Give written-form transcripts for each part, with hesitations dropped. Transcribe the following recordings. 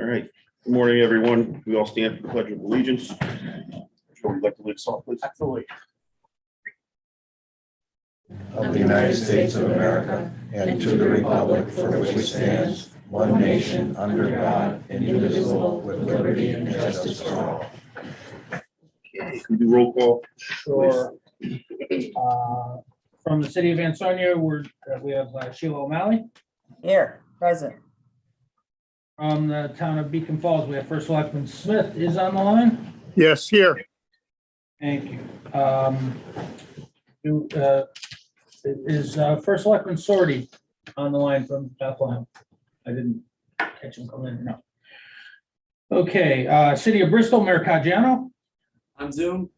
All right. Good morning, everyone. We all stand for the Pledge of Allegiance. Joe, would you like to lead us off, please? Absolutely. Of the United States of America and to the republic for which it stands, one nation, under God, indivisible, with liberty and justice for all. Okay, can we do roll call? Sure. From the city of Ansonia, we have Sheila O'Malley. Here, present. From the town of Beacon Falls, we have First Selectman Smith is on the line. Yes, here. Thank you. Is First Selectman Sorty on the line from Bethlehem? I didn't catch him come in, no. Okay, City of Bristol, Mayor Caggiano. On Zoom.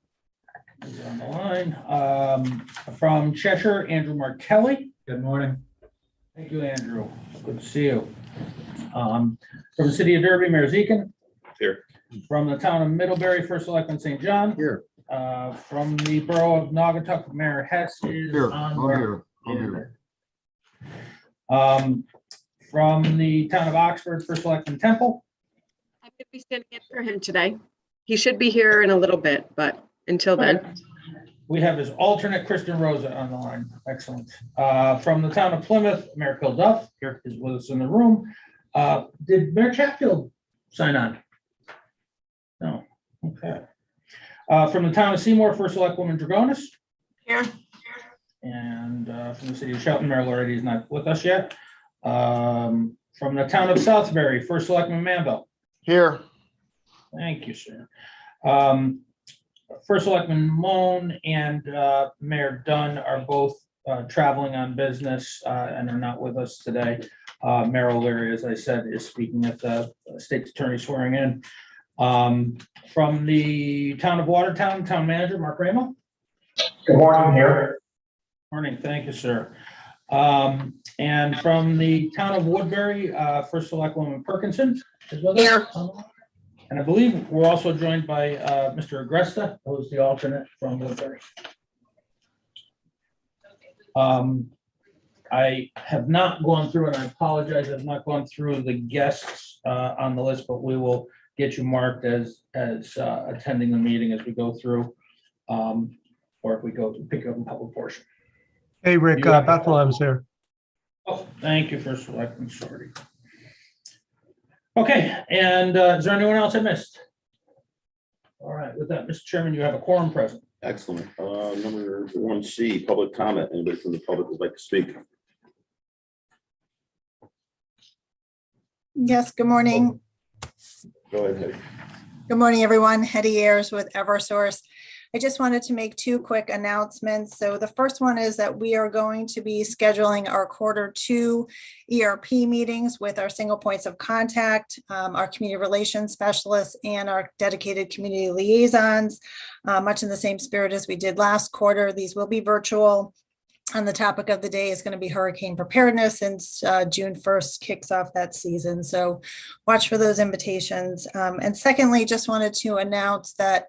Is on the line. From Cheshire, Andrew Martelli. Good morning. Thank you, Andrew. Good to see you. From the city of Derby, Mayor Zekin. Here. From the town of Middlebury, First Selectman St. John. Here. From the borough of Naugatuck, Mayor Hess is Here. on. I'm here. From the town of Oxford, First Selectman Temple. I could be standing in for him today. He should be here in a little bit, but until then. We have his alternate, Kristen Rosa, on the line. Excellent. From the town of Plymouth, Mayor Bill Duff here is with us in the room. Did Mayor Chatfield sign on? No. Okay. From the town of Seymour, First Selectwoman Dragonis. Here. And from the city of Shelton, Mayor Loredy is not with us yet. From the town of Southbury, First Selectman Manville. Here. Thank you, sir. First Selectman Moan and Mayor Dunne are both traveling on business and are not with us today. Mayor O'Leary, as I said, is speaking at the state's attorney swearing in. From the town of Watertown, town manager Mark Ramo. Good morning, here. Morning, thank you, sir. And from the town of Woodbury, First Selectwoman Perkinson is with us. And I believe we're also joined by Mr. Agresta, who's the alternate from Woodbury. I have not gone through, and I apologize, I've not gone through the guests on the list, but we will get you marked as attending the meeting as we go through, or if we go to pick up in public portion. Hey, Rick, Bethlehem's here. Oh, thank you for selecting Shorty. Okay, and is there anyone else I missed? All right, with that, Mr. Chairman, you have a quorum present. Excellent. Number 1C, public comment. Anybody from the public would like to speak? Yes, good morning. Go ahead, Hetty. Good morning, everyone. Hetty Ayers with Eversource. I just wanted to make two quick announcements. So the first one is that we are going to be scheduling our Q2 ERP meetings with our single points of contact, our community relations specialists, and our dedicated community liaisons, much in the same spirit as we did last quarter. These will be virtual. And the topic of the day is going to be hurricane preparedness, since June 1st kicks off that season. So watch for those invitations. And secondly, just wanted to announce that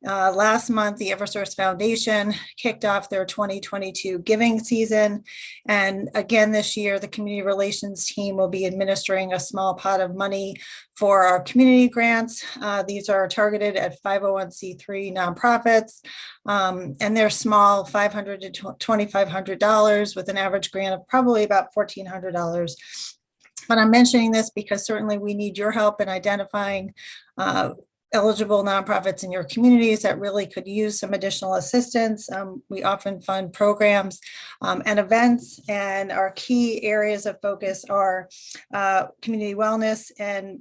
last month, the Eversource Foundation kicked off their 2022 giving season. And again, this year, the community relations team will be administering a small pot of money for our community grants. These are targeted at 501c3 nonprofits, and they're small, $500 to $2,500 with an average grant of probably about $1,400. But I'm mentioning this because certainly we need your help in identifying eligible nonprofits in your communities that really could use some additional assistance. We often fund programs and events, and our key areas of focus are community wellness and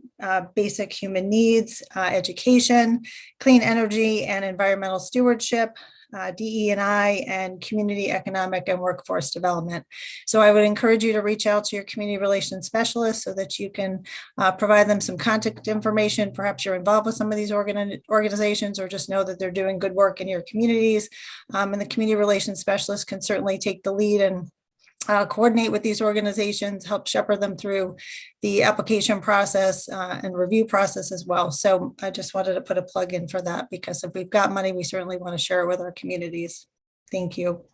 basic human needs, education, clean energy and environmental stewardship, DE&I, and community economic and workforce development. So I would encourage you to reach out to your community relations specialist so that you can provide them some contact information. Perhaps you're involved with some of these organizations, or just know that they're doing good work in your communities. And the community relations specialist can certainly take the lead and coordinate with these organizations, help shepherd them through the application process and review process as well. So I just wanted to put a plug in for that, because if we've got money, we certainly want to share it with our communities. Thank you.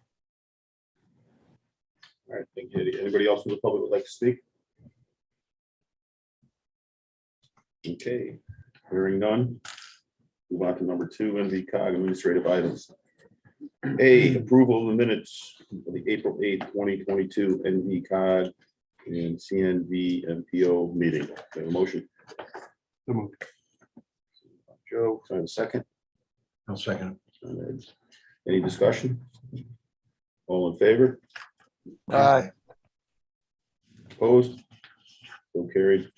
All right, thank you. Anybody else from the public would like to speak? Okay, hearing none. Move on to number 2, NVCOG administrative items. A, approval of the minutes of the April 8th, 2022 NVCOG and CNVMPO meeting. Do I have a motion? Joe, can I have a second? I'll second. Any discussion? All in favor? Aye. Opposed? So carried.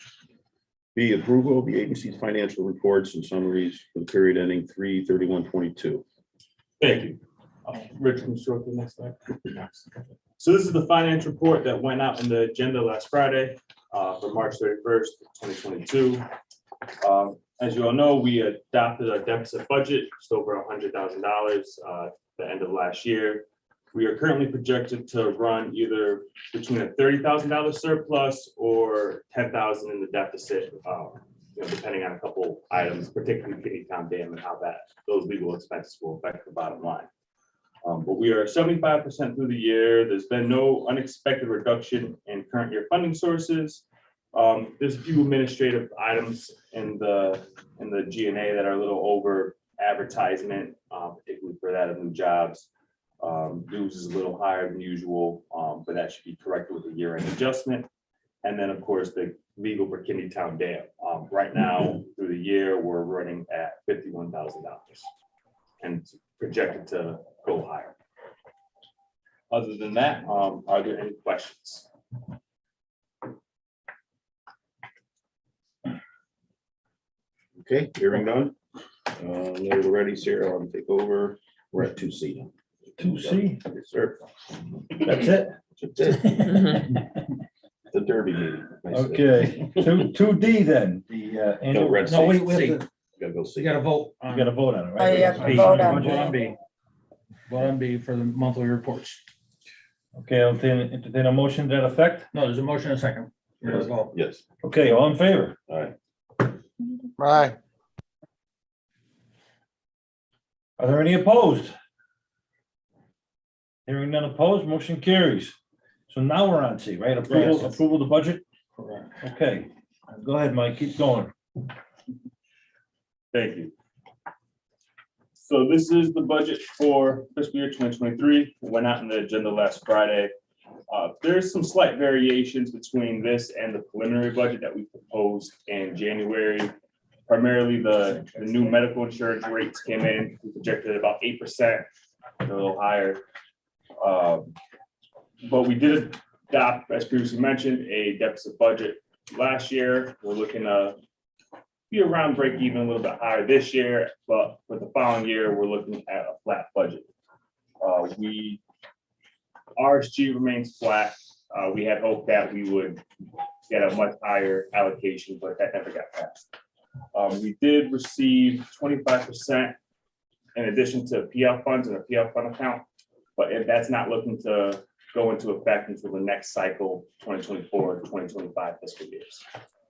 B, approval of the agency's financial reports and summaries for the period ending 3/31/22. Thank you. Rich, can you show up the next slide? So this is the finance report that went out in the agenda last Friday for March 31st, 2022. As you all know, we adopted a deficit budget just over $100,000 at the end of last year. We are currently projected to run either between a $30,000 surplus or $10,000 in the deficit, depending on a couple items, particularly Kitty Town Dam and how those legal expenses will affect the bottom line. But we are 75% through the year. There's been no unexpected reduction in current year funding sources. There's a few administrative items in the G&A that are a little over advertisement, particularly for that of new jobs. Dues is a little higher than usual, but that should be corrected with a year-end adjustment. And then, of course, the legal for Kitty Town Dam. Right now, through the year, we're running at $51,000 and projected to go higher. Other than that, are there any questions? Okay, hearing none. When we're ready, Sarah, I'll take over. We're at 2C. 2C? Yes, sir. That's it? That's it. The Derby meeting. Okay, 2D then, the No, annual. red No, C. we have to, Gotta go So see. you gotta vote. you gotta vote on it, Oh, right? you have to B. vote on Vote it. on B. Vote on B for the monthly reports. Okay, I'll entertain a motion to that effect. No, there's a motion and a second. You gotta vote. Yes, Okay, all in favor? all right. Aye. Are there any opposed? Hearing none opposed, motion carries. So now we're on C, right? Approval of the budget? Correct. Okay, go ahead, Mike, keep going. Thank you. So this is the budget for fiscal year 2023. It went out in the agenda last Friday. There's some slight variations between this and the preliminary budget that we proposed in January. Primarily, the new medical insurance rates came in, we projected about 8%, a little higher. But we did adopt, as previously mentioned, a deficit budget last year. We're looking to be around break even, a little bit higher this year, but for the following year, we're looking at a flat budget. RSG remains flat. We had hoped that we would get a much higher allocation, but that never got passed. We did receive 25% in addition to PL funds and a PL fund account, but if that's not looking to go into effect until the next cycle, 2024, 2025 fiscal years.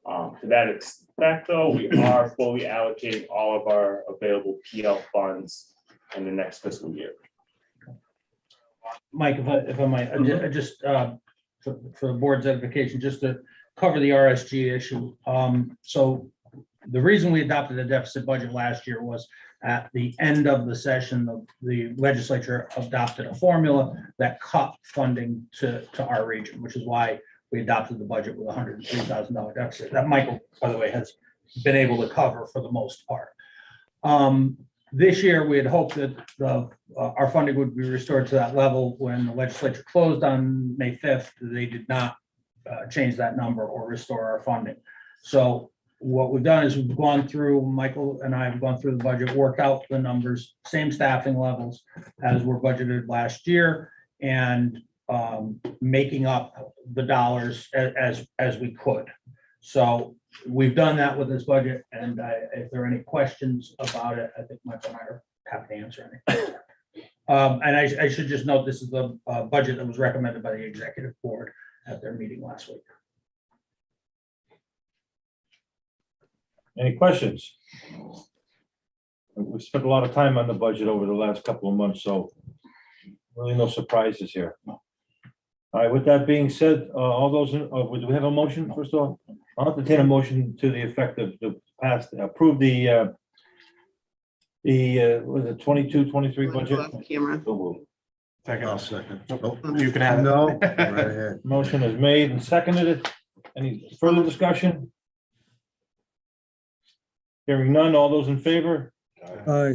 To that effect, though, we are fully allocating all of our available PL funds in the next fiscal year. Mike, if I might, I just, for the board's edification, just to cover the RSG issue. So the reason we adopted the deficit budget last year was at the end of the session, the legislature adopted a formula that cut funding to our region, which is why we adopted the budget with $103,000 deficit that Michael, by the way, has been able to cover for the most part. This year, we had hoped that our funding would be restored to that level when the legislature closed on May 5th. They did not change that number or restore our funding. So what we've done is we've gone through, Michael and I have gone through the budget, worked out the numbers, same staffing levels as were budgeted last year, and making up the dollars as we could. So we've done that with this budget, and if there are any questions about it, I think Michael and I are happy to answer any. And I should just note, this is the budget that was recommended by the executive board at their meeting last week. Any questions? We spent a lot of time on the budget over the last couple of months, so really no surprises here. All right, with that being said, all those, do we have a motion first of all? I'll entertain a motion to the effect of the past, approve the was it 22-23 budget? Camera. So moved. I'll second. Oh, You can have it. no, go right ahead. Motion is made and seconded. Any further discussion? Hearing none, all those in favor? Aye.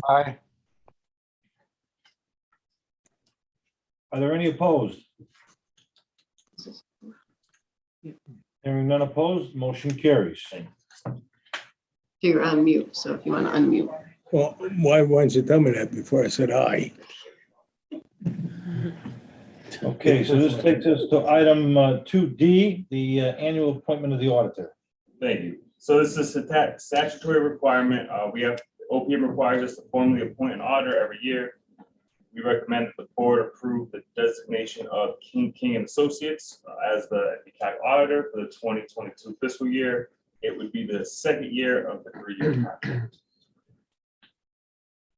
Are there any opposed? Hearing none opposed, motion carries. You're on mute, so if you want to unmute. Well, why didn't you tell me that before I said aye? Okay, so this takes us to item 2D, the annual appointment of the auditor. Thank you. So this is a statutory requirement. OPM requires us to formally appoint an auditor every year. We recommend that the board approve the designation of King and Associates as the NVCOG auditor for the 2022 fiscal year. It would be the second year of the 3-year contract.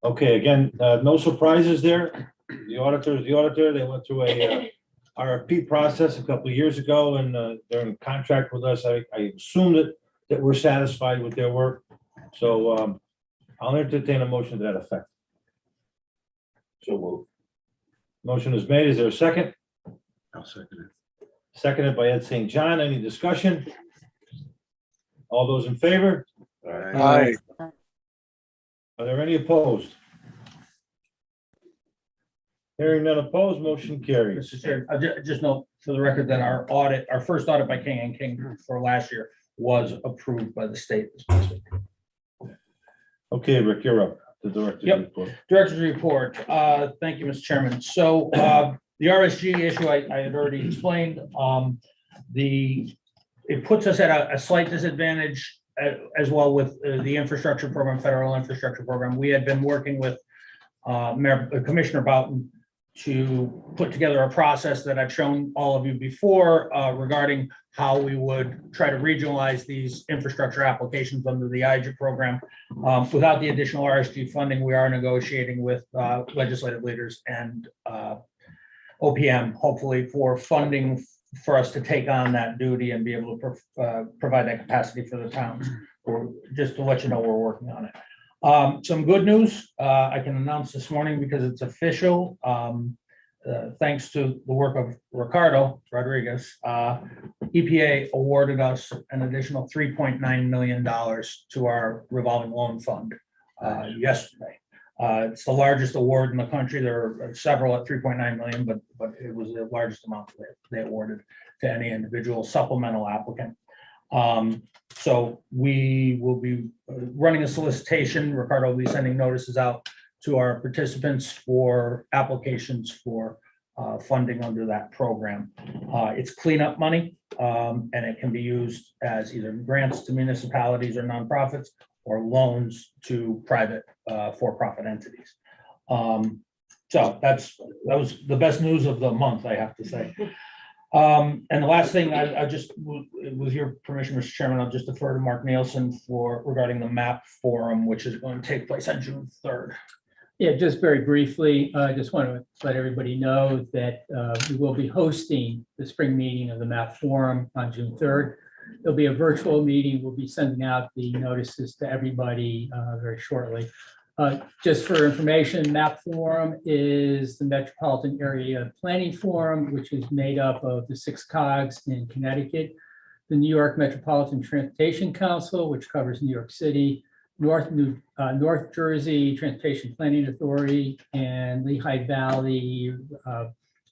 Okay, again, no surprises there. The auditor is the auditor. They went through a RFP process a couple of years ago, and they're in contract with us. I assume that we're satisfied with their work. So I'll entertain a motion to that effect. So moved. Motion is made. Is there a second? I'll second it. Seconded by Ed St. John. Any discussion? All those in favor? Aye. Are there any opposed? Hearing none opposed, motion carries. Mr. Chair, I just note for the record that our first audit by King and King for last year was approved by the state. Okay, Rick, you're up. The director's Yep. report. Director's report. Thank you, Mr. Chairman. So the RSG issue I had already explained. It puts us at a slight disadvantage as well with the infrastructure program, federal infrastructure program. We had been working with Commissioner Boughton to put together a process that I've shown all of you before regarding how we would try to regionalize these infrastructure applications under the IJA program. Without the additional RSG funding, we are negotiating with legislative leaders and OPM, hopefully for funding for us to take on that duty and be able to provide that capacity for the towns. Or just to let you know, we're working on it. Some good news I can announce this morning because it's official. Thanks to the work of Ricardo Rodriguez, EPA awarded us an additional $3.9 million to our revolving loan fund yesterday. It's the largest award in the country. There are several at 3.9 million, but it was the largest amount that they awarded to any individual supplemental applicant. So we will be running a solicitation. Ricardo will be sending notices out to our participants for applications for funding under that program. It's cleanup money, and it can be used as either grants to municipalities or nonprofits or loans to private for-profit entities. So that was the best news of the month, I have to say. And the last thing, I just, with your permission, Mr. Chairman, I'll just defer to Mark Nielsen regarding the MAP forum, which is going to take place on June 3rd. Yeah, just very briefly, I just want to let everybody know that we will be hosting the spring meeting of the MAP forum on June 3rd. There'll be a virtual meeting. We'll be sending out the notices to everybody very shortly. Just for information, MAP Forum is the Metropolitan Area Planning Forum, which is made up of the 6 COGs in Connecticut, the New York Metropolitan Transportation Council, which covers New York City, North Jersey Transportation Planning Authority, and Lehigh Valley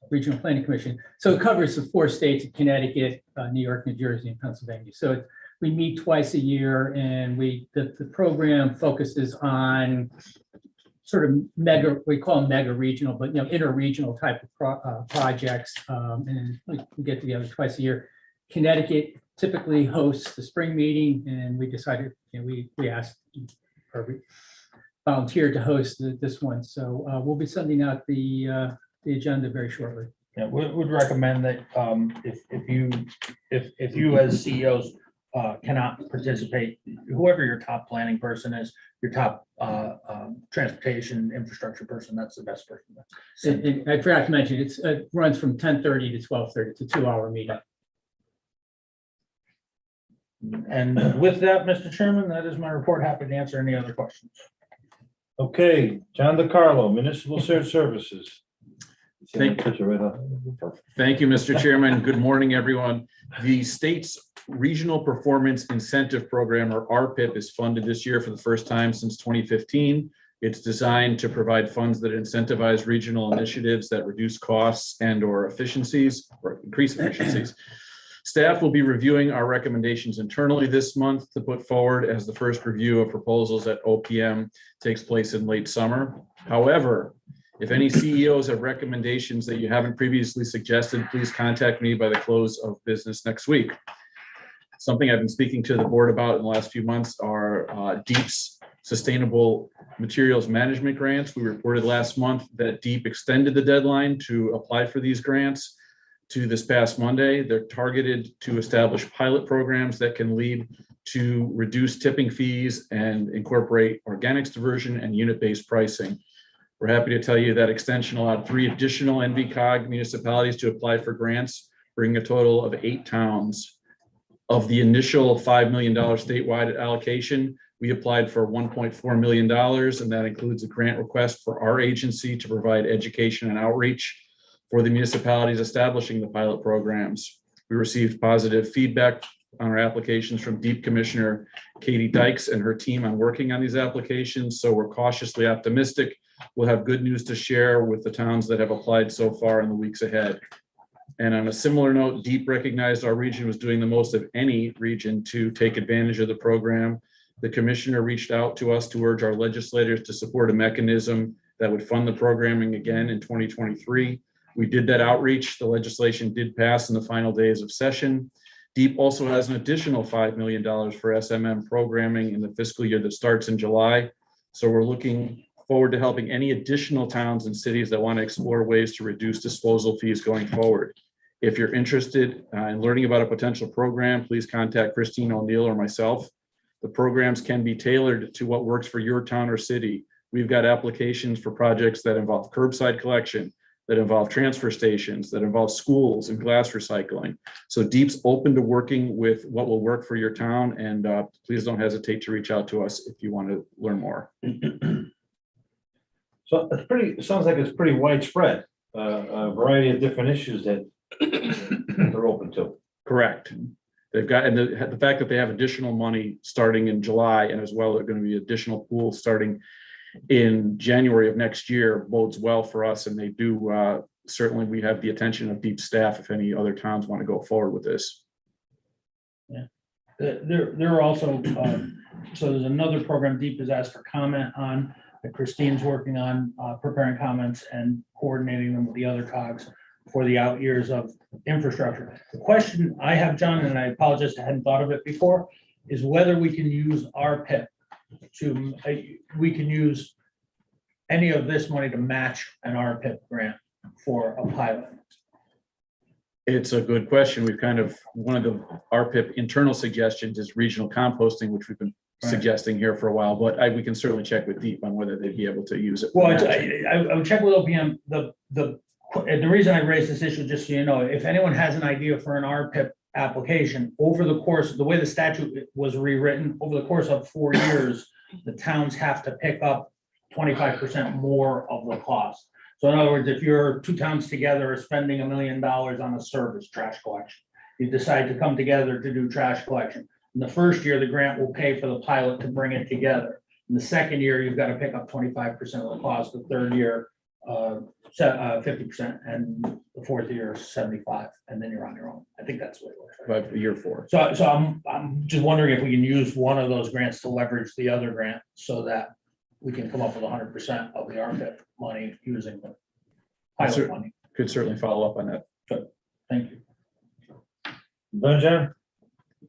Regional Planning Commission. So it covers the 4 states of Connecticut, New York, New Jersey, and Pennsylvania. So we meet twice a year, and the program focuses on sort of we call them mega regional, but interregional type of projects, and we get together twice a year. Connecticut typically hosts the spring meeting, and we decided we asked or volunteered to host this one. So we'll be sending out the agenda very shortly. Yeah, we would recommend that if you as CEOs cannot participate, whoever your top planning person is, your top transportation infrastructure person, that's the best person. And I forgot to mention, it runs from 10:30 to 12:30. It's a 2-hour meeting. And with that, Mr. Chairman, that is my report. Happy to answer any other questions. Okay, John DeCarlo, Municipal Shared Services. Thank you, Mr. Chairman. Good morning, everyone. The state's Regional Performance Incentive Program, or RPIP, is funded this year for the first time since 2015. It's designed to provide funds that incentivize regional initiatives that reduce costs and/or efficiencies or increase efficiencies. Staff will be reviewing our recommendations internally this month to put forward as the first review of proposals at OPM takes place in late summer. However, if any CEOs have recommendations that you haven't previously suggested, please contact me by the close of business next week. Something I've been speaking to the board about in the last few months are DEEP's Sustainable Materials Management Grants. We reported last month that DEEP extended the deadline to apply for these grants to this past Monday. They're targeted to establish pilot programs that can lead to reduced tipping fees and incorporate organics diversion and unit-based pricing. We're happy to tell you that extension allowed 3 additional NVCOG municipalities to apply for grants, bringing a total of 8 towns. Of the initial $5 million statewide allocation, we applied for $1.4 million, and that includes a grant request for our agency to provide education and outreach for the municipalities establishing the pilot programs. We received positive feedback on our applications from DEEP Commissioner Katie Dykes and her team on working on these applications, so we're cautiously optimistic we'll have good news to share with the towns that have applied so far in the weeks ahead. And on a similar note, DEEP recognized our region was doing the most of any region to take advantage of the program. The commissioner reached out to us to urge our legislators to support a mechanism that would fund the programming again in 2023. We did that outreach. The legislation did pass in the final days of session. DEEP also has an additional $5 million for SMM programming in the fiscal year that starts in July. So we're looking forward to helping any additional towns and cities that want to explore ways to reduce disposal fees going forward. If you're interested in learning about a potential program, please contact Christine O'Neill or myself. The programs can be tailored to what works for your town or city. We've got applications for projects that involve curbside collection, that involve transfer stations, that involve schools and glass recycling. So DEEP's open to working with what will work for your town, and please don't hesitate to reach out to us if you want to learn more. So it sounds like it's pretty widespread, a variety of different issues that they're open to. Correct. They've got, and the fact that they have additional money starting in July, and as well, they're going to be additional pools starting in January of next year bodes well for us. And they do, certainly we have the attention of DEEP staff if any other towns want to go forward with this. Yeah, there are also, so there's another program DEEP has asked for comment on, that Christine's working on, preparing comments and coordinating them with the other COGs for the out years of infrastructure. The question I have, John, and I apologize, I hadn't thought of it before, is whether we can use our PIP to, we can use any of this money to match an RPIP grant for a pilot. It's a good question. We've kind of, one of the RPIP internal suggestions is regional composting, which we've been suggesting here for a while, but we can certainly check with DEEP on whether they'd be able to use it. Well, I would check with OPM. The reason I raised this issue, just so you know, if anyone has an idea for an RPIP application, over the course, the way the statute was rewritten, over the course of 4 years, the towns have to pick up 25% more of the cost. So in other words, if you're 2 towns together are spending $1 million on a service, trash collection, you decide to come together to do trash collection. In the first year, the grant will pay for the pilot to bring it together. In the second year, you've got to pick up 25% of the cost. The third year, 50%, and the fourth year, 75%, and then you're on your own. I think that's what it looks like. By year 4. So I'm just wondering if we can use one of those grants to leverage the other grant so that we can come up with 100% of the RPIP money using the pilot money. Could certainly follow up on that. Good, thank you. Done, John?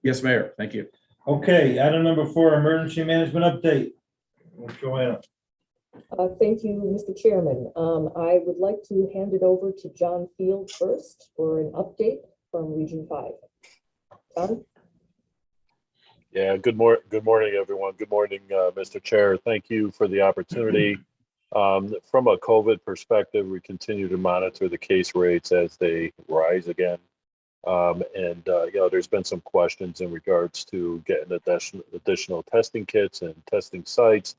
Yes, Mayor. Thank you. Okay, item number 4, emergency management update. Joanna. Thank you, Mr. Chairman. I would like to hand it over to John Field first for an update from Region 5. John? Yeah, good morning, everyone. Good morning, Mr. Chair. Thank you for the opportunity. From a COVID perspective, we continue to monitor the case rates as they rise again. There's been some questions in regards to getting additional testing kits and testing sites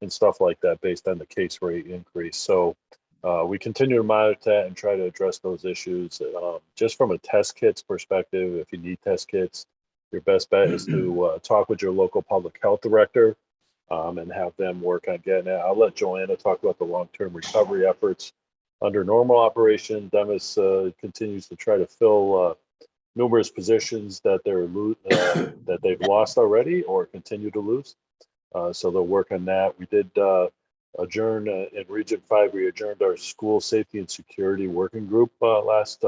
and stuff like that based on the case rate increase. So we continue to monitor that and try to address those issues. Just from a test kits perspective, if you need test kits, your best bet is to talk with your local public health director and have them work on getting it. I'll let Joanna talk about the long-term recovery efforts under normal operation. Demis continues to try to fill numerous positions that that they've lost already or continue to lose. So they'll work on that. We did adjourn in Region 5. We adjourned our school safety and security working group last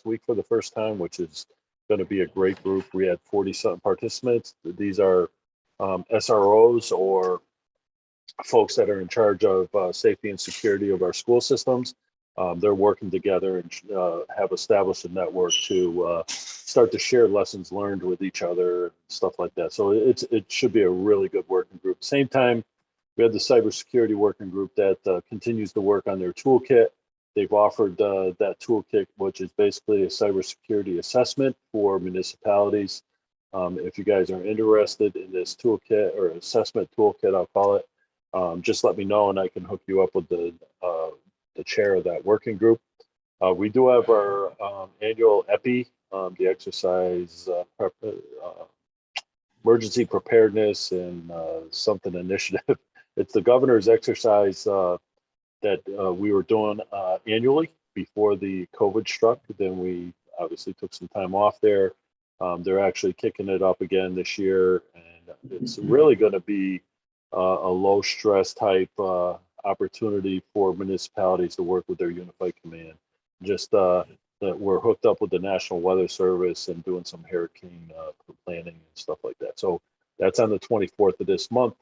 week for the first time, which is going to be a great group. We had 40-something participants. These are SROs or folks that are in charge of safety and security of our school systems. They're working together and have established a network to start to share lessons learned with each other and stuff like that. So it should be a really good working group. Same time, we have the cybersecurity working group that continues to work on their toolkit. They've offered that toolkit, which is basically a cybersecurity assessment for municipalities. If you guys are interested in this toolkit or assessment toolkit, I'll call it, just let me know and I can hook you up with the chair of that working group. We do have our annual EPI, the exercise emergency preparedness and something initiative. It's the governor's exercise that we were doing annually before the COVID struck. Then we obviously took some time off there. They're actually kicking it up again this year, and it's really going to be a low stress type opportunity for municipalities to work with their unified command. Just that we're hooked up with the National Weather Service and doing some hurricane planning and stuff like that. So that's on the 24th of this month.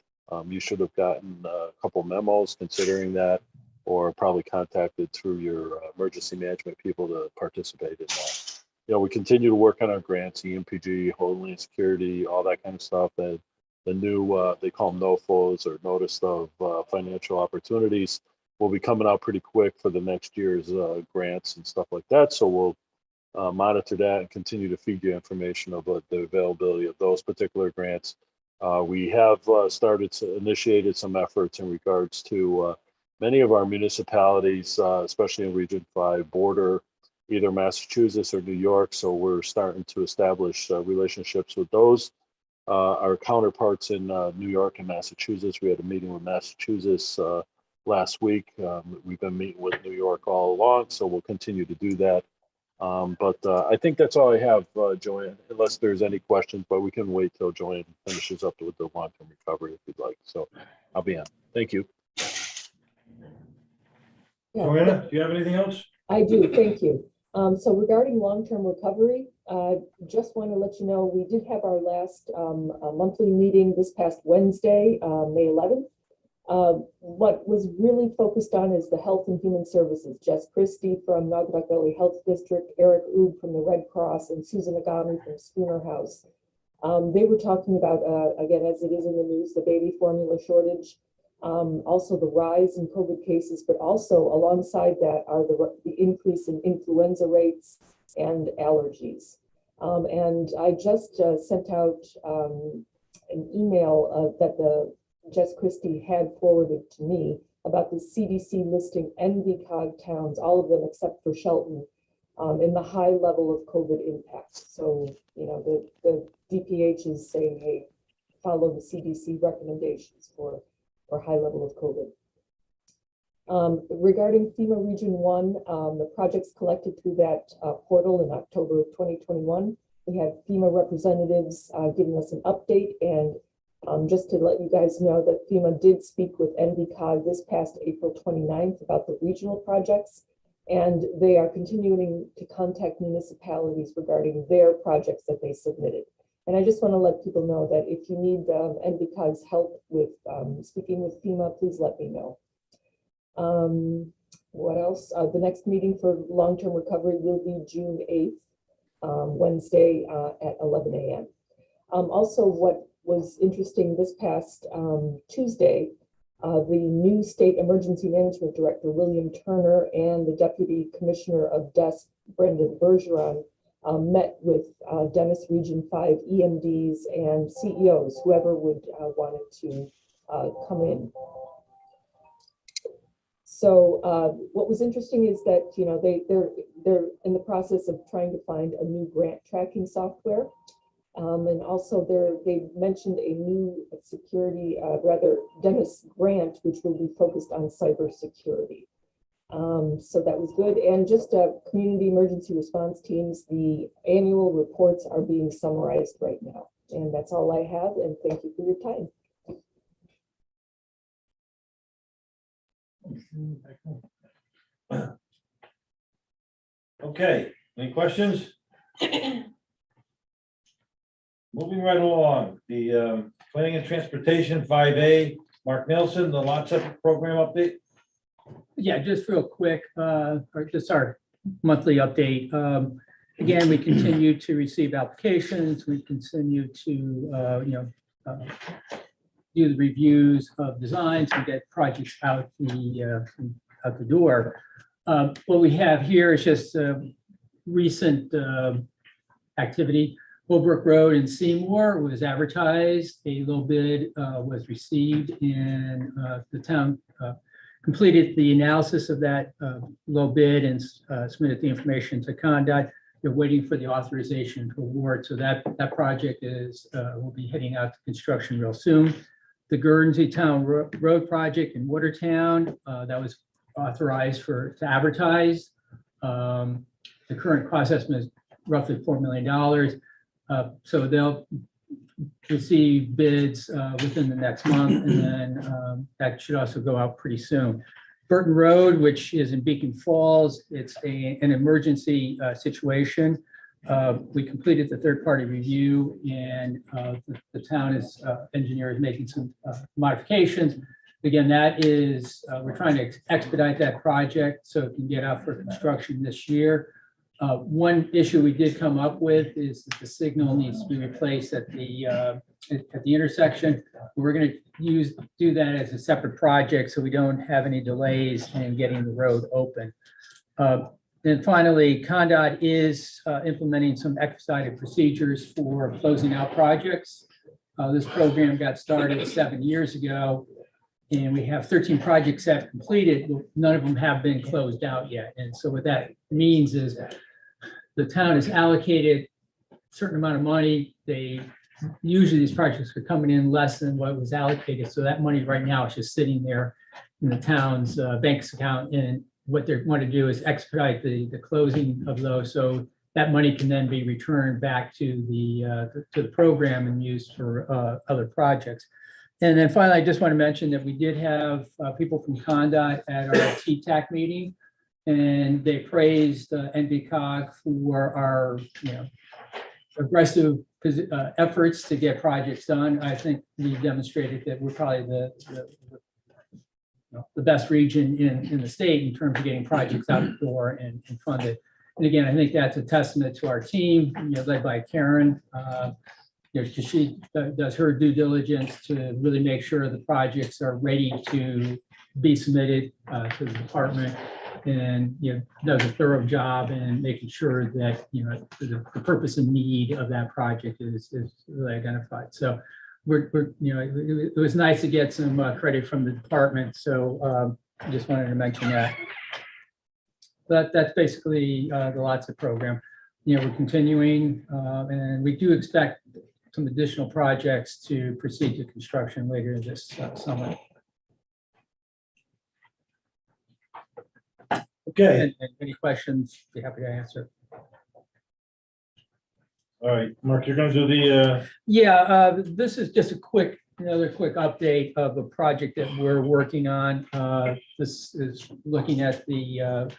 You should have gotten a couple memos considering that, or probably contacted through your emergency management people to participate in that. We continue to work on our grants, EMPG, Homeland Security, all that kind of stuff. And the new, they call them NOFOs or Notice of Financial Opportunities, will be coming out pretty quick for the next year's grants and stuff like that. So we'll monitor that and continue to feed you information about the availability of those particular grants. We have initiated some efforts in regards to many of our municipalities, especially in Region 5 border, either Massachusetts or New York. So we're starting to establish relationships with those. Our counterparts in New York and Massachusetts, we had a meeting with Massachusetts last week. We've been meeting with New York all along, so we'll continue to do that. But I think that's all I have, Joanne, unless there's any questions, but we can wait till Joanne finishes up with the long-term recovery if you'd like. So I'll be on. Thank you. Joanna, do you have anything else? I do, thank you. So regarding long-term recovery, just want to let you know, we did have our last monthly meeting this past Wednesday, May 11th. What was really focused on is the Health and Human Services. Jess Christie from Naugatuck Valley Health District, Eric Ood from the Red Cross, and Susan Agami from Spooner House. They were talking about, again, as it is in the news, the baby formula shortage, also the rise in COVID cases, but also alongside that are the increase in influenza rates and allergies. And I just sent out an email that Jess Christie had forwarded to me about the CDC listing NVCOG towns, all of them except for Shelton, in the high level of COVID impact. So, the DPH is saying, hey, follow the CDC recommendations for high level of COVID. Regarding FEMA Region 1, the projects collected through that portal in October of 2021, we had FEMA representatives giving us an update. And just to let you guys know that FEMA did speak with NVCOG this past April 29th about the regional projects, and they are continuing to contact municipalities regarding their projects that they submitted. And I just want to let people know that if you need NVCOG's help with speaking with FEMA, please let me know. What else? The next meeting for long-term recovery will be June 8th, Wednesday at 11 a.m. Also, what was interesting this past Tuesday, the new State Emergency Management Director, William Turner, and the Deputy Commissioner of DESC, Brendan Bergeron, met with Dennis Region 5 EMDs and CEOs, whoever would wanted to come in. So what was interesting is that, you know, they're in the process of trying to find a new grant tracking software. And also they mentioned a new security, Dennis grant, which will be focused on cybersecurity. So that was good. And just community emergency response teams, the annual reports are being summarized right now. And that's all I have. And thank you for your time. Okay, any questions? Moving right along, the planning and transportation 5A, Mark Nelson, the lot separate program update. Yeah, just real quick, or just our monthly update. Again, we continue to receive applications. We continue to, do the reviews of designs and get projects out the door. What we have here is just recent activity. Holbrook Road in Seymour was advertised. A low bid was received, and the town completed the analysis of that low bid and submitted the information to CONDOT. They're waiting for the authorization to award. So that project will be heading out to construction real soon. The Guernsey Town Road project in Watertown, that was authorized to advertise. The current cost estimate is roughly $4 million. So they'll receive bids within the next month, and then that should also go out pretty soon. Burton Road, which is in Beacon Falls, it's an emergency situation. We completed the third-party review, and the town engineer is making some modifications. Again, that is, we're trying to expedite that project so it can get out for construction this year. One issue we did come up with is that the signal needs to be replaced at the intersection. We're going to do that as a separate project so we don't have any delays in getting the road open. And finally, CONDOT is implementing some expedited procedures for closing out projects. This program got started 7 years ago, and we have 13 projects that have completed. None of them have been closed out yet. And so what that means is the town has allocated a certain amount of money. Usually these projects are coming in less than what was allocated. So that money right now is just sitting there in the town's bank's account. And what they want to do is expedite the closing of those. So that money can then be returned back to the program and used for other projects. And then finally, I just want to mention that we did have people from CONDOT at our TTAC meeting, and they praised NVCOG for our aggressive efforts to get projects done. I think we demonstrated that we're probably the best region in the state in terms of getting projects out the door and funded. And again, I think that's a testament to our team, led by Karen. Because she does her due diligence to really make sure the projects are ready to be submitted to the department, and does a thorough job in making sure that the purpose and need of that project is really identified. So it was nice to get some credit from the department. So I just wanted to mention that. But that's basically the LOTSA program. We're continuing, and we do expect some additional projects to proceed to construction later this summer. Okay, And any questions, be happy to answer. all right, Mark, you're going to do the, Yeah, this is just another quick update of a project that we're working on. This is looking at the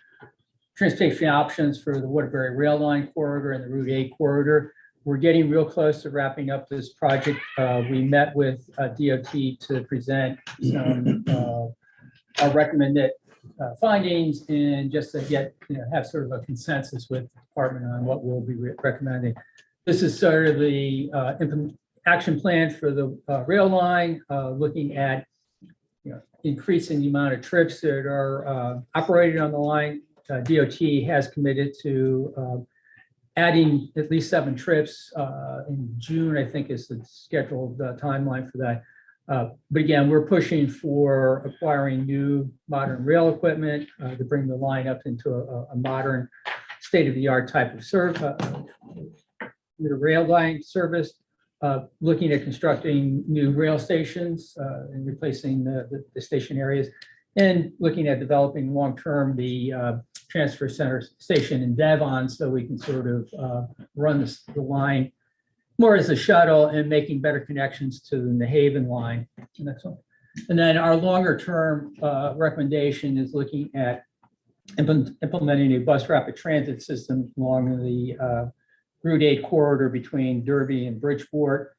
transportation options for the Waterbury Rail Line corridor and the Route 8 corridor. We're getting real close to wrapping up this project. We met with DOT to present some our recommended findings, and just to get have sort of a consensus with the department on what we'll be recommending. This is sort of the action plan for the rail line, looking at increasing the amount of trips that are operated on the line. DOT has committed to adding at least 7 trips in June, I think is the scheduled timeline for that. But again, we're pushing for acquiring new modern rail equipment to bring the line up into a modern state-of-the-art type of rail line service. Looking at constructing new rail stations and replacing the station areas, and looking at developing long-term the transfer center station in Devon, so we can sort of run the line more as a shuttle and making better connections to the New Haven line. And then our longer-term recommendation is looking at implementing a bus rapid transit system along the Route 8 corridor between Derby and Bridgeport.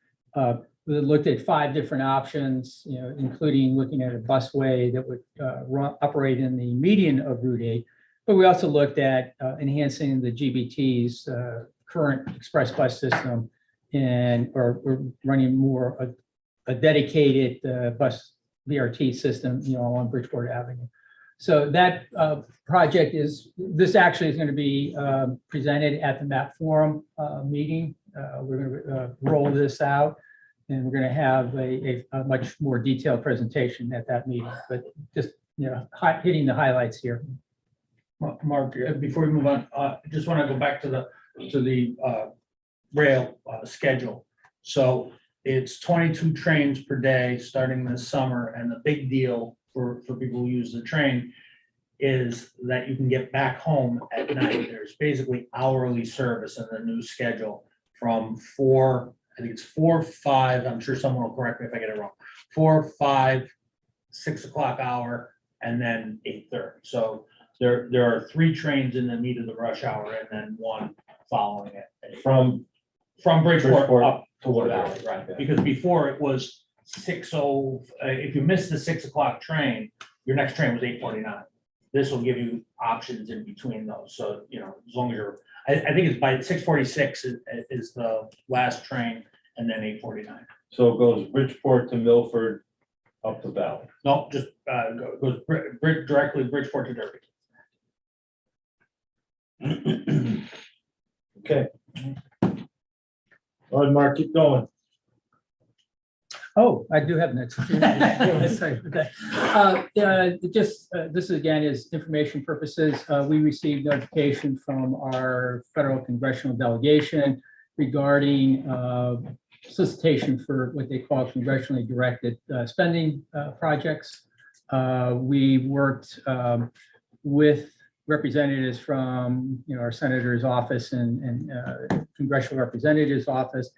We looked at 5 different options, including looking at a busway that would operate in the median of Route 8. But we also looked at enhancing the GBT's current express bus system, and or running more a dedicated bus BRT system, on Bridgeport Avenue. So that project this actually is going to be presented at the MAP Forum meeting. We're going to roll this out, and we're going to have a much more detailed presentation at that meeting. But just hitting the highlights here. Mark, before we move on, I just want to go back to the rail schedule. So it's 22 trains per day starting this summer, and the big deal for people who use the train is that you can get back home at night. There's basically hourly service in the new schedule from 4, I think it's 4, 5, I'm sure someone will correct me if I get it wrong, 4, 5, 6 o'clock hour, and then 8:30. So there are 3 trains in the meat of the rush hour, and then 1 following it from Bridgeport up to Wood Valley, right? Because before it was 6:00. If you missed the 6 o'clock train, your next train was 8:49. This will give you options in between those. So, as long as I think it's by 6:46 is the last train, and then 8:49. So it goes Bridgeport to Milford up to Valley. No, just goes directly Bridgeport to Derby. Okay. All right, Mark, keep going. Oh, I do have next. Sorry for that. This again is information purposes. We received notification from our federal congressional delegation regarding solicitation for what they call congressionally directed spending projects. We worked with representatives from our senator's office and congressional representative's office,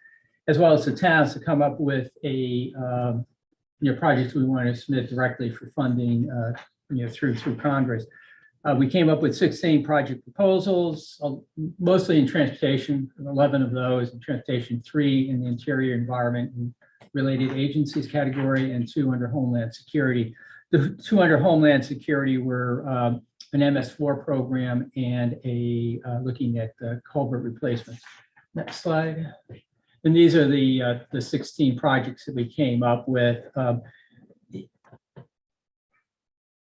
as well as the towns, to come up with a projects we want to submit directly for funding through Congress. We came up with 16 project proposals, mostly in transportation, 11 of those in transportation, 3 in the interior environment and related agencies category, and 2 under Homeland Security. The 2 under Homeland Security were an MS4 program and looking at culvert replacements. Next slide. And these are the 16 projects that we came up with.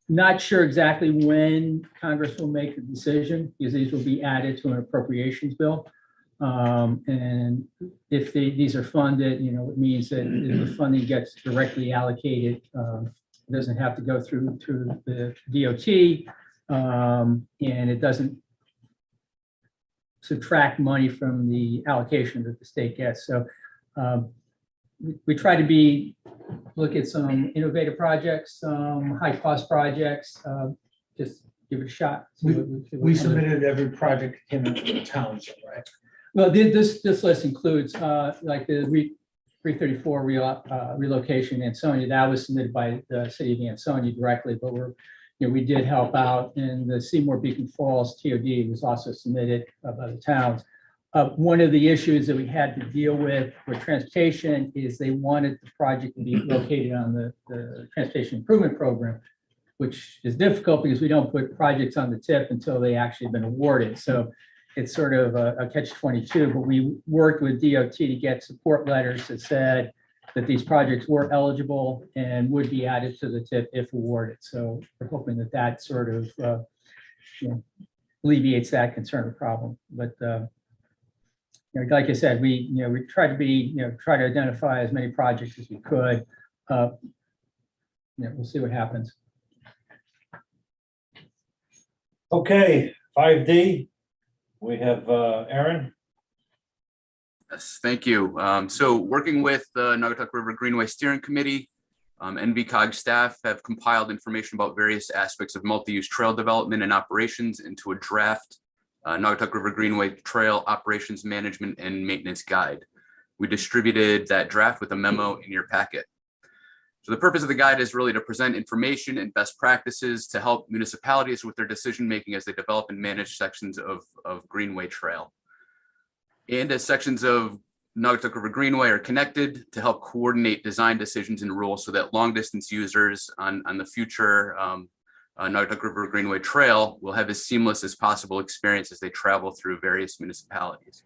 Not sure exactly when Congress will make the decision, because these will be added to an appropriations bill. And if these are funded, it means that the funding gets directly allocated. It doesn't have to go through the DOT, and it doesn't subtract money from the allocation that the state gets. So we try to look at some innovative projects, some high cost projects, just give it a shot. We submitted every project that came in from the towns, right? Well, this list includes like the 334 relocation in Ansonia. That was submitted by the city of Ansonia directly, but we did help out in the Seymour Beacon Falls TOD was also submitted by the towns. One of the issues that we had to deal with transportation is they wanted the project to be located on the Transportation Improvement Program, which is difficult because we don't put projects on the tip until they actually have been awarded. So it's sort of a catch-22, but we worked with DOT to get support letters that said that these projects were eligible and would be added to the tip if awarded. So we're hoping that sort of alleviates that concern or problem. But like I said, we tried to be, try to identify as many projects as we could. We'll see what happens. Okay, 5D, we have Aaron. Yes, thank you. So working with the Naugatuck River Greenway Steering Committee, NVCOG staff have compiled information about various aspects of multi-use trail development and operations into a draft Naugatuck River Greenway Trail Operations Management and Maintenance Guide. We distributed that draft with a memo in your packet. So the purpose of the guide is really to present information and best practices to help municipalities with their decision-making as they develop and manage sections of Greenway Trail. And as sections of Naugatuck River Greenway are connected to help coordinate design decisions and rules so that long distance users on the future Naugatuck River Greenway Trail will have as seamless as possible experience as they travel through various municipalities.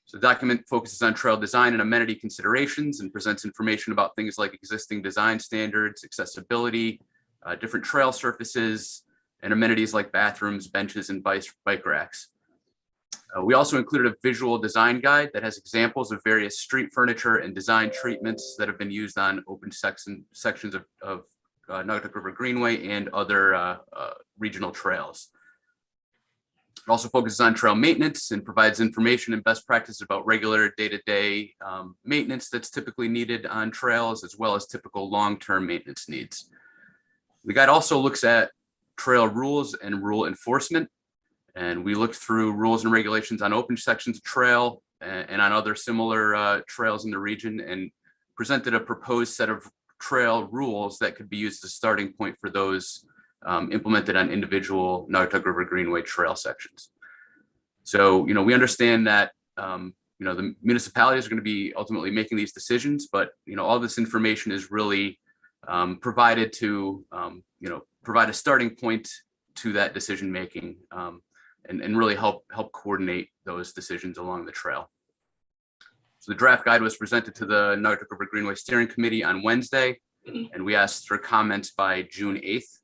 So the document focuses on trail design and amenity considerations and presents information about things like existing design standards, accessibility, different trail surfaces, and amenities like bathrooms, benches, and bike racks. We also included a visual design guide that has examples of various street furniture and design treatments that have been used on open sections of Naugatuck River Greenway and other regional trails. It also focuses on trail maintenance and provides information and best practices about regular day-to-day maintenance that's typically needed on trails, as well as typical long-term maintenance needs. The guide also looks at trail rules and rule enforcement. And we looked through rules and regulations on open sections of trail and on other similar trails in the region and presented a proposed set of trail rules that could be used as a starting point for those implemented on individual Naugatuck River Greenway trail sections. So, we understand that, the municipalities are going to be ultimately making these decisions, but, all this information is really provided to, provide a starting point to that decision-making and really help coordinate those decisions along the trail. So the draft guide was presented to the Naugatuck River Greenway Steering Committee on Wednesday, and we asked for comments by June 8th.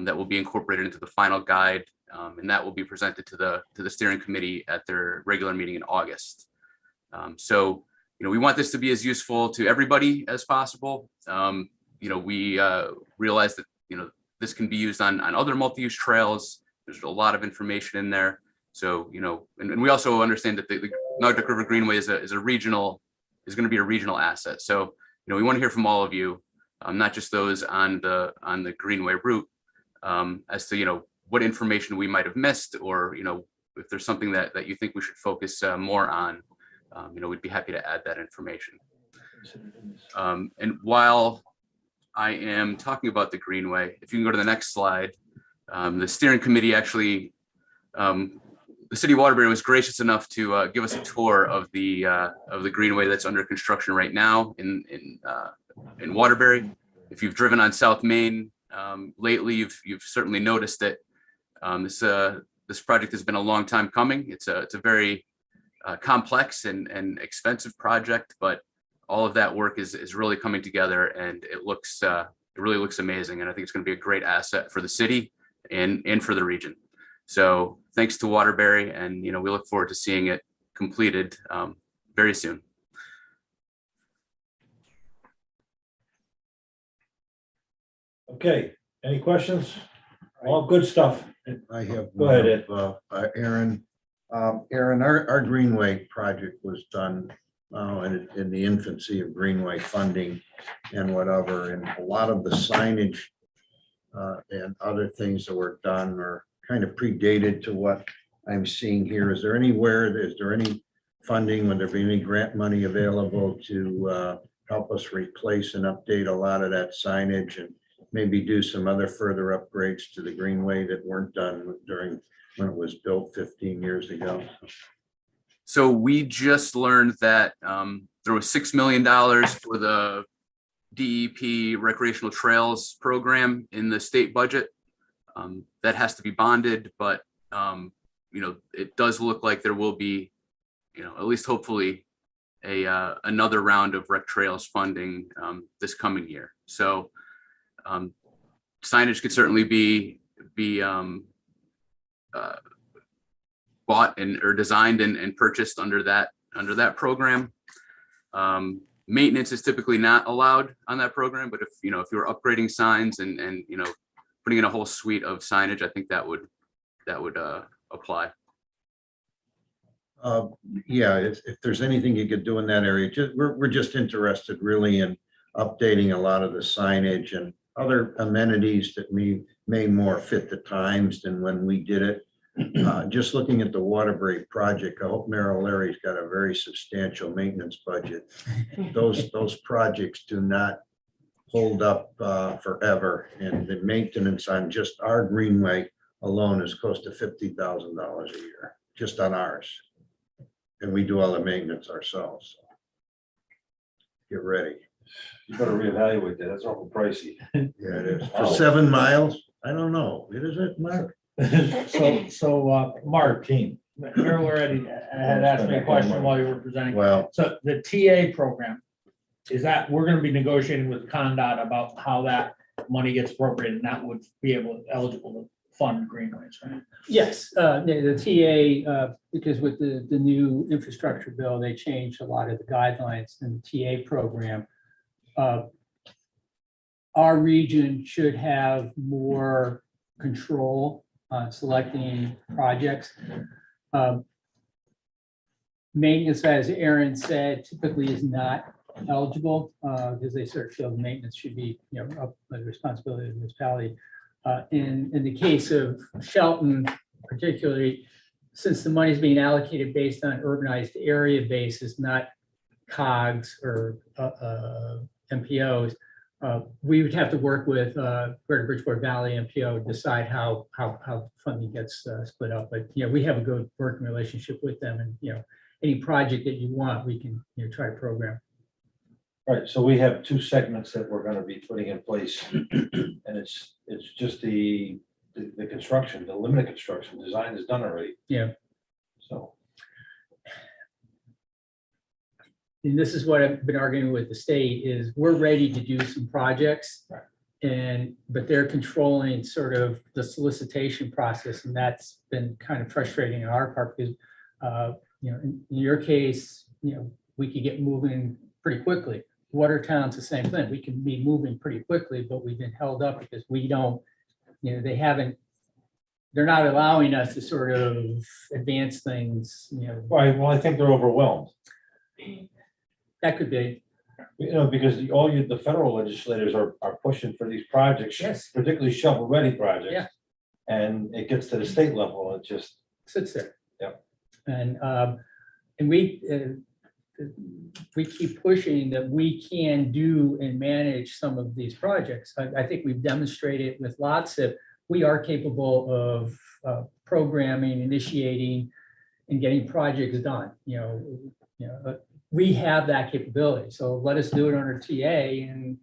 That will be incorporated into the final guide, and that will be presented to the steering committee at their regular meeting in August. So, we want this to be as useful to everybody as possible. We realize that, this can be used on other multi-use trails. There's a lot of information in there. So, and we also understand that the Naugatuck River Greenway is going to be a regional asset. So, we want to hear from all of you, not just those on the Greenway route, as to, what information we might have missed, or, if there's something that you think we should focus more on, we'd be happy to add that information. And while I am talking about the Greenway, if you can go to the next slide, the steering committee actually, the city of Waterbury was gracious enough to give us a tour of the Greenway that's under construction right now in Waterbury. If you've driven on South Main lately, you've certainly noticed that this project has been a long time coming. It's a very complex and expensive project, but all of that work is really coming together, and it really looks amazing. And I think it's going to be a great asset for the city and for the region. So thanks to Waterbury, and we look forward to seeing it completed very soon. Okay, any questions? All good stuff. I have Go one ahead, of, Aaron. Aaron, our Greenway project was done in the infancy of Greenway funding and whatever, and a lot of the signage and other things that were done are kind of predated to what I'm seeing here. Is there any funding, would there be any grant money available to help us replace and update a lot of that signage and maybe do some other further upgrades to the Greenway that weren't done during when it was built 15 years ago? So we just learned that there was $6 million for the DEP recreational trails program in the state budget. That has to be bonded, but it does look like there will be, at least hopefully, another round of rec trails funding this coming year. So signage could certainly be bought or designed and purchased under that under that program. Maintenance is typically not allowed on that program, but if you're upgrading signs and putting in a whole suite of signage, I think that would apply. Yeah, if there's anything you could do in that area, we're just interested really in updating a lot of the signage and other amenities that may more fit the times than when we did it. Just looking at the Waterbury project, I hope Merrill Larry's got a very substantial maintenance budget. Those projects do not hold up forever, and the maintenance on just our greenway alone is close to $50,000 a year, just on ours. And we do all the maintenance ourselves. Get ready. You better reevaluate that. That's awful pricey. Yeah, it is. For 7 miles? I don't know. It is it, Mark? Mark, 13. Mayor already had asked me a question while you were presenting. Well, So the TA program, is that, we're gonna be negotiating with CONDOT about how that money gets appropriated, and that would be eligible to fund greenways, right? Yes, the TA, because with the new infrastructure bill, they changed a lot of the guidelines in the TA program. Our region should have more control on selecting projects. Maintenance, as Aaron said, typically is not eligible because they sort of feel the maintenance should be, up the responsibility of the municipality. In the case of Shelton, particularly, since the money is being allocated based on urbanized area basis, not COGs or MPOs, we would have to work with Greater Bridgeport Valley MPO to decide how funding gets split up. But we have a good working relationship with them, and any project that you want, we can try to program. Right, so we have 2 segments that we're gonna be putting in place. And it's just the construction, the limited construction, design is done already. Yeah. So. And this is what I've been arguing with the state is we're ready to do some projects. Right. But they're controlling sort of the solicitation process, and that's been kind of frustrating on our part because, in your case, we could get moving pretty quickly. Watertown's the same thing. We can be moving pretty quickly, but we've been held up because we don't, they're not allowing us to sort of advance things, Right, well, I think they're overwhelmed. That could be. Because the federal legislators are pushing for these projects, Yes. particularly shovel-ready projects. Yeah. And it gets to the state level, it just. Sits there. Yeah. And we keep pushing that we can do and manage some of these projects. I think we've demonstrated with lots of, we are capable of programming, initiating, and getting projects done. We have that capability. So let us do it under TA and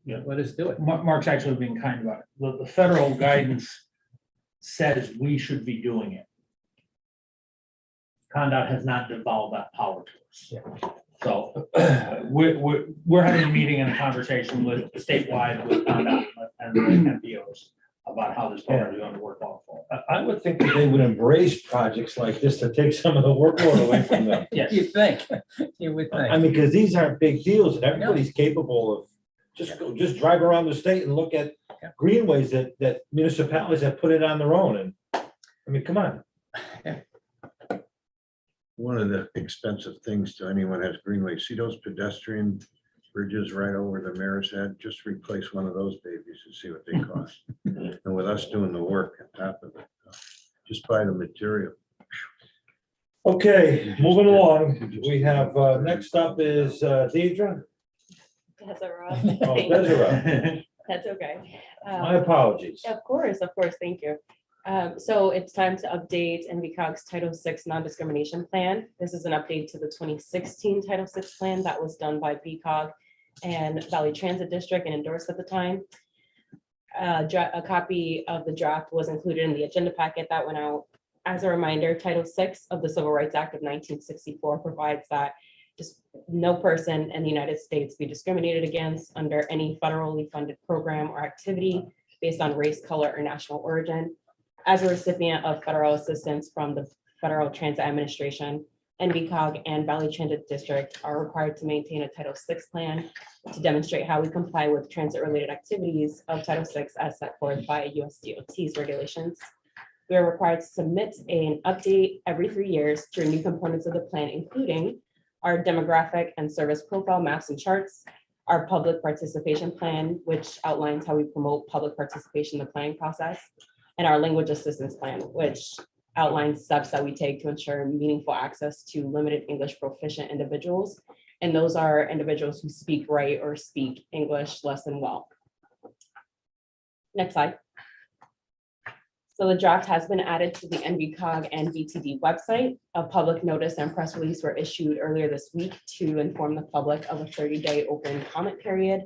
let us do it. Mark's actually being kind about it. The federal guidance says we should be doing it. CONDOT has not devolved that power to us. Yeah. So we're having a meeting and a conversation with statewide with CONDOT and the MPOs about how this program is going to work off. I would think that they would embrace projects like this to take some of the workload away from them. Yes. You think, you would think. I mean, because these aren't big deals and everybody's capable of just drive around the state and look at greenways that municipalities have put it on their own. And I mean, come on. one of the expensive things to anyone who has greenway, see those pedestrian bridges right over the mayor's head? Just replace one of those babies and see what they cost. And with us doing the work on top of it, just buy the material. Okay, moving along. We have, next up is Deidre. That's all right. Oh, Desiree. That's okay. My apologies. Of course, thank you. So it's time to update NVCOG's Title VI non-discrimination plan. This is an update to the 2016 Title VI plan that was done by VCOG and Valley Transit District and endorsed at the time. A copy of the draft was included in the agenda packet that went out. As a reminder, Title VI of the Civil Rights Act of 1964 provides that just no person in the United States be discriminated against under any federally funded program or activity based on race, color, or national origin. As a recipient of federal assistance from the Federal Transit Administration, NVCOG and Valley Transit District are required to maintain a Title VI plan to demonstrate how we comply with transit-related activities of Title VI as set forth by US DOT's regulations. We are required to submit an update every 3 years to renew components of the plan, including our demographic and service profile maps and charts, our public participation plan, which outlines how we promote public participation in the planning process, and our language assistance plan, which outlines steps that we take to ensure meaningful access to limited English proficient individuals. And those are individuals who speak right or speak English less than well. Next slide. So the draft has been added to the NVCOG and VTD website. A public notice and press release were issued earlier this week to inform the public of a 30-day open comment period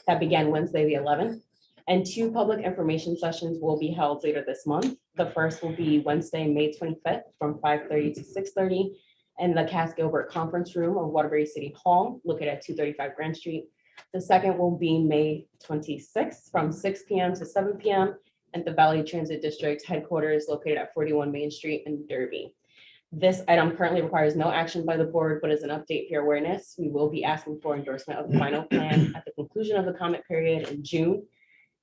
that began Wednesday, the 11th. And 2 public information sessions will be held later this month. The first will be Wednesday, May 25th from 5:30 to 6:30 in the Cass Gilbert Conference Room of Waterbury City Hall, located at 235 Grand Street. The second will be May 26th from 6 p.m. to 7 p.m. at the Valley Transit District headquarters located at 41 Main Street in Derby. This item currently requires no action by the board, but as an update for your awareness, we will be asking for endorsement of the final plan at the conclusion of the comment period in June.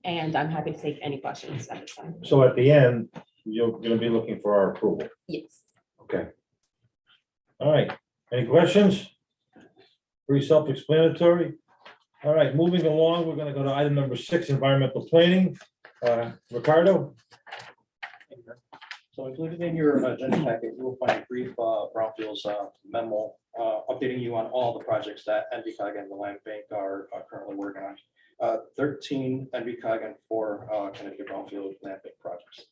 And I'm happy to take any questions at this time. So at the end, you're gonna be looking for our approval. Yes. Okay. All right, any questions? Pretty self-explanatory. All right, moving along, we're gonna go to item number 6, environmental planning. Ricardo? So included in your agenda packet, you will find a brief brownfields memo updating you on all the projects that NVCOG and the land bank are currently working on. 13 NVCOG and 4 Connecticut brownfield land bank projects.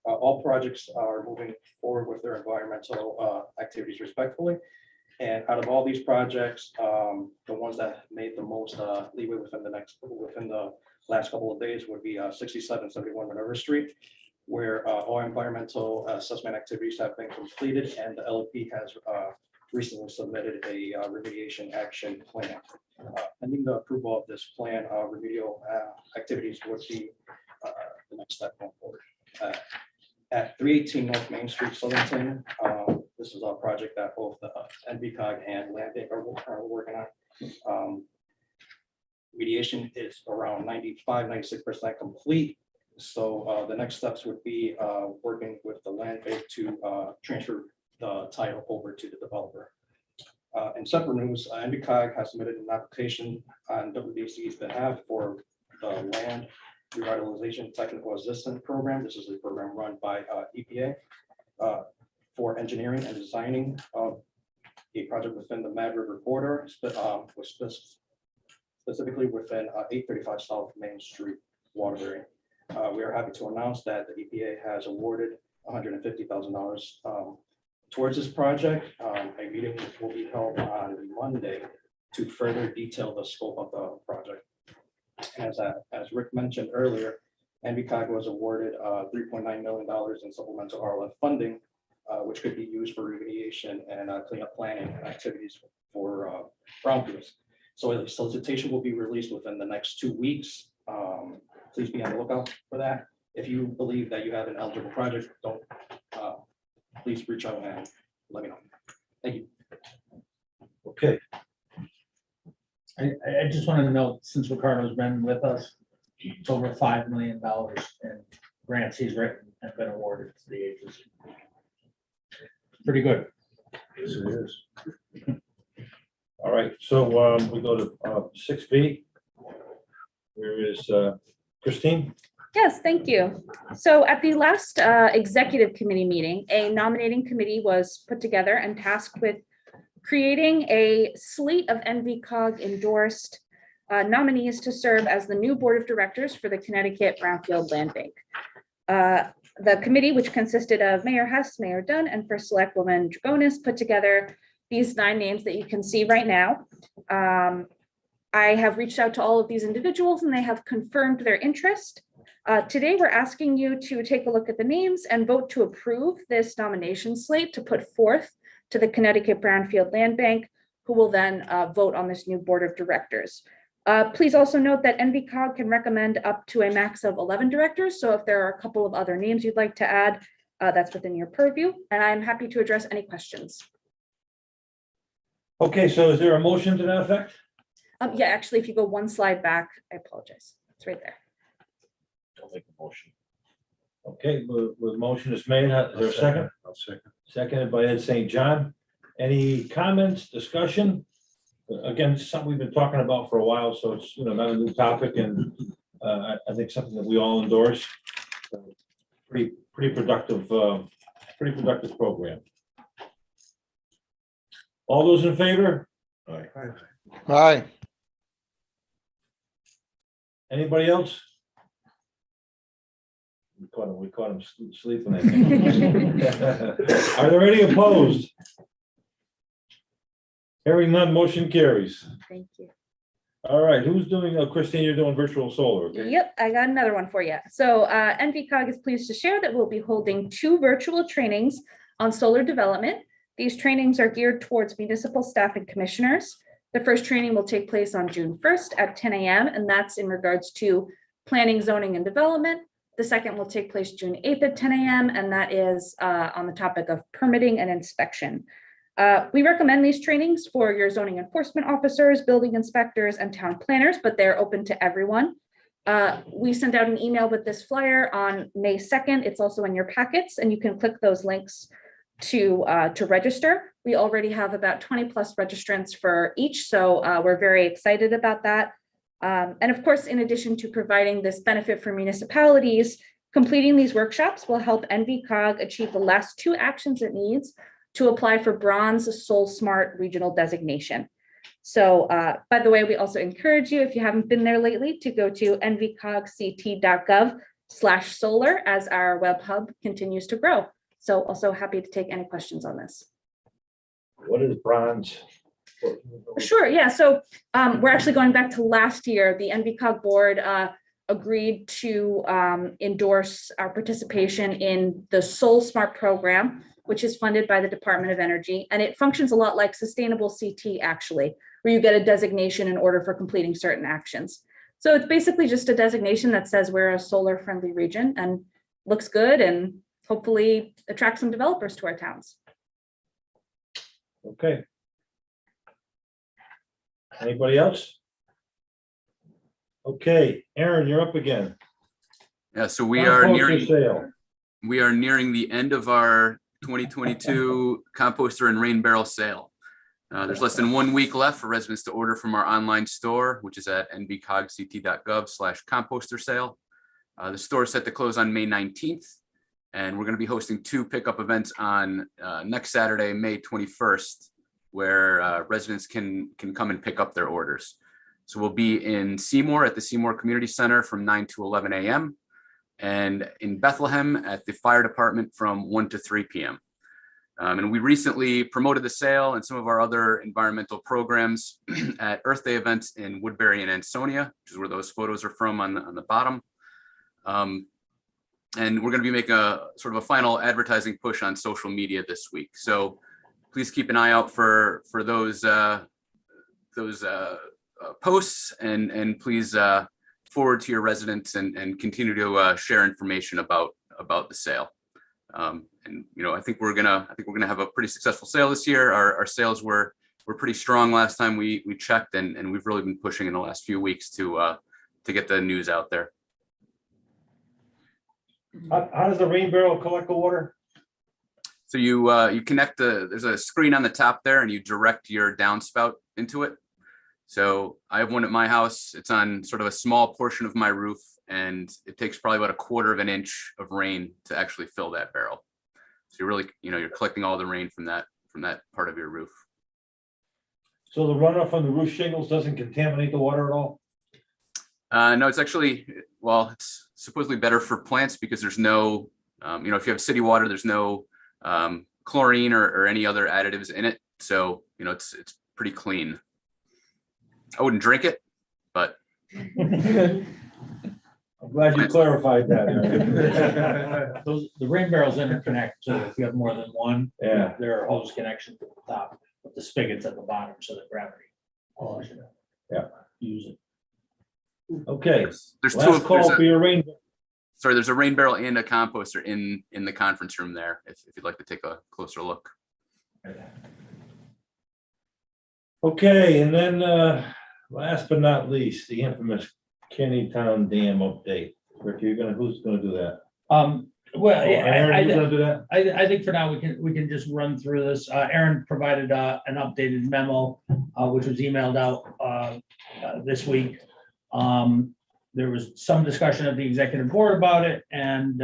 All projects are moving forward with their environmental activities respectfully. And out of all these projects, the ones that made the most leeway within the last couple of days would be 6771 Minerva Street, where all environmental assessment activities have been completed, and the LOP has recently submitted a remediation action plan. Pending the approval of this plan, remedial activities would be the next step going forward. At 318 North Main Street, Southington, this is a project that both the NVCOG and Land Bank are working on. Mediation is around 96% complete. So the next steps would be working with the Land Bank to transfer the title over to the developer. In separate news, NVCOG has submitted an application on WDC's behalf for the Land Revitalization Technical Assistance Program. This is a program run by EPA for engineering and designing of a project within the Mad River corridor, specifically within 835 South Main Street, Waterbury. We are happy to announce that the EPA has awarded $150,000 towards this project. A meeting will be held on Monday to further detail the scope of the project. As Rick mentioned earlier, NVCOG was awarded $3.9 million in supplemental RLF funding, which could be used for remediation and cleanup planning activities for brownfields. So a solicitation will be released within the next 2 weeks. Please be on the lookout for that. If you believe that you have an eligible project, please reach out and let me know. Thank you. Okay. I just wanted to note, since Ricardo's been with us, it's over $5 million in grants he's written and been awarded to the agency. Pretty good. Yes, it is. All right, so we go to 6B. There is Christine. Yes, thank you. So at the last executive committee meeting, a nominating committee was put together and tasked with creating a slate of NVCOG endorsed nominees to serve as the new board of directors for the Connecticut Brownfield Land Bank. The committee, which consisted of Mayor Hess, Mayor Dunne, and First Selectwoman Dragonis, put together these 9 names that you can see right now. I have reached out to all of these individuals and they have confirmed their interest. Today, we're asking you to take a look at the names and vote to approve this nomination slate to put forth to the Connecticut Brownfield Land Bank, who will then vote on this new board of directors. Please also note that NVCOG can recommend up to a max of 11 directors. So if there are a couple of other names you'd like to add, that's within your purview, and I'm happy to address any questions. Okay, so is there a motion to that effect? Yeah, actually, if you go one slide back, I apologize. It's right there. I'll make a motion. Okay, the motion is made. Is there a second? I'll second. Seconded by Ed St. John. Any comments, discussion? Again, something we've been talking about for a while, so it's, not a new topic, and I think something that we all endorse. Pretty productive program. All those in favor? Aye. Anybody else? We caught him sleeping, I think. Are there any opposed? Hearing none, motion carries. Thank you. All right, who's doing, Christine, you're doing virtual solar, okay? Yep, I got another one for you. So NVCOG is pleased to share that we'll be holding 2 virtual trainings on solar development. These trainings are geared towards municipal staff and commissioners. The first training will take place on June 1st at 10 a.m. and that's in regards to planning, zoning, and development. The second will take place June 8th at 10 a.m. and that is on the topic of permitting and inspection. We recommend these trainings for your zoning enforcement officers, building inspectors, and town planners, but they're open to everyone. We sent out an email with this flyer on May 2nd. It's also in your packets, and you can click those links to register. We already have about 20 plus registrants for each, so we're very excited about that. And of course, in addition to providing this benefit for municipalities, completing these workshops will help NVCOG achieve the last 2 actions it needs to apply for Bronze Soul Smart Regional Designation. So by the way, we also encourage you, if you haven't been there lately, to go to nvcogct.gov/solar as our web hub continues to grow. So also happy to take any questions on this. What is bronze? Sure, yeah, so we're actually going back to last year. The NVCOG board agreed to endorse our participation in the Soul Smart program, which is funded by the Department of Energy. And it functions a lot like Sustainable CT, actually, where you get a designation in order for completing certain actions. So it's basically just a designation that says we're a solar friendly region and looks good and hopefully attract some developers to our towns. Okay. Anybody else? Okay, Aaron, you're up again. Yeah, so we are Composter nearing the end of our 2022 composter and rain barrel sale. There's less than 1 week left for residents to order from our online store, which is at nvcogct.gov/composter sale. The store is set to close on May 19th, and we're going to be hosting 2 pickup events on next Saturday, May 21st, where residents can come and pick up their orders. So we'll be in Seymour at the Seymour Community Center from 9 to 11 a.m. and in Bethlehem at the fire department from 1 to 3 p.m. And we recently promoted the sale and some of our other environmental programs at Earth Day events in Woodbury and Ansonia, which is where those photos are from on the bottom. And we're going to be making a sort of a final advertising push on social media this week. So please keep an eye out for those posts and please forward to your residents and continue to share information about the sale. And I think we're gonna have a pretty successful sale this year. Our sales were pretty strong last time we checked, and we've really been pushing in the last few weeks to get the news out there. How does the rain barrel collect the water? So you connect there's a screen on the top there, and you direct your downspout into it. So I have one at my house. It's on sort of a small portion of my roof, and it takes probably about 1/4 of an inch of rain to actually fill that barrel. So you're really, you're collecting all the rain from that part of your roof. So the runoff from the roof shingles doesn't contaminate the water at all? No, it's actually, well, it's supposedly better for plants because there's no, if you have city water, there's no chlorine or any other additives in it. So, it's pretty clean. I wouldn't drink it, but. I'm glad you clarified that. The rain barrels interconnect, so if you have more than one, Yeah. there are hose connections at the top, but the spigots at the bottom, so that gravity. Yeah. Use it. Okay. There's Last call for your rain. Sorry, there's a rain barrel and a composter in the conference room there, if you'd like to take a closer look. Okay, and then last but not least, the infamous Kenny Town Dam update. Rick, who's gonna do that? Well, Oh, Aaron, you gonna do that? I think for now, we can just run through this. Aaron provided an updated memo, which was emailed out this week. There was some discussion at the executive board about it, and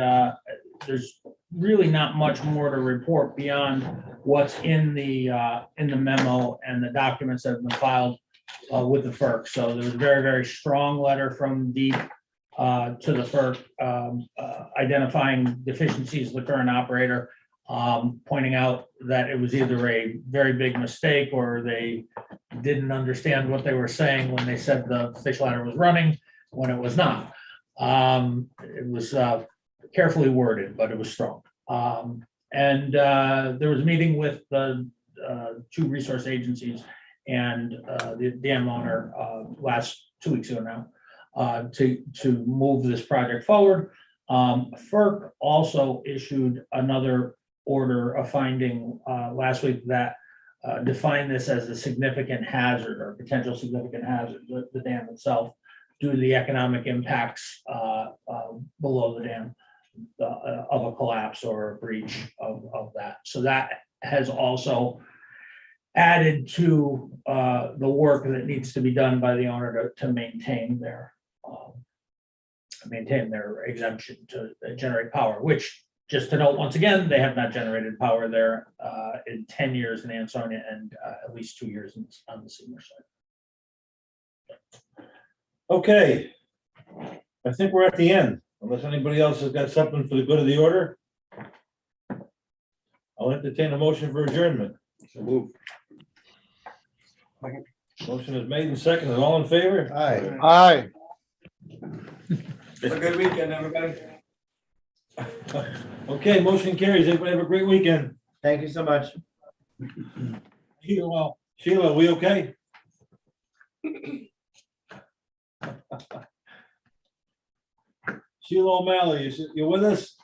there's really not much more to report beyond what's in the memo and the documents that have been filed with the FERC. So there was a very, very strong letter from DEEP to the FERC identifying deficiencies of the current operator, pointing out that it was either a very big mistake or they didn't understand what they were saying when they said the fish ladder was running when it was not. It was carefully worded, but it was strong. And there was a meeting with the two resource agencies and the dam owner last 2 weeks ago now to move this project forward. FERC also issued another order of finding last week that defined this as a significant hazard or potential significant hazard, the dam itself, due to the economic impacts below the dam of a collapse or a breach of that. So that has also added to the work that needs to be done by the owner to maintain their exemption to generate power, which, just to note once again, they have not generated power there in 10 years in Ansonia and at least 2 years on the Seymour side. Okay. I think we're at the end, unless anybody else has got something for the good of the order. I'll entertain a motion for adjournment. So move. Motion is made and seconded. All in favor? Aye. Aye. Have a good weekend, everybody. Okay, motion carries. Everybody have a great weekend. Thank you so much. Sheila, we okay? Sheila O'Malley, you with us?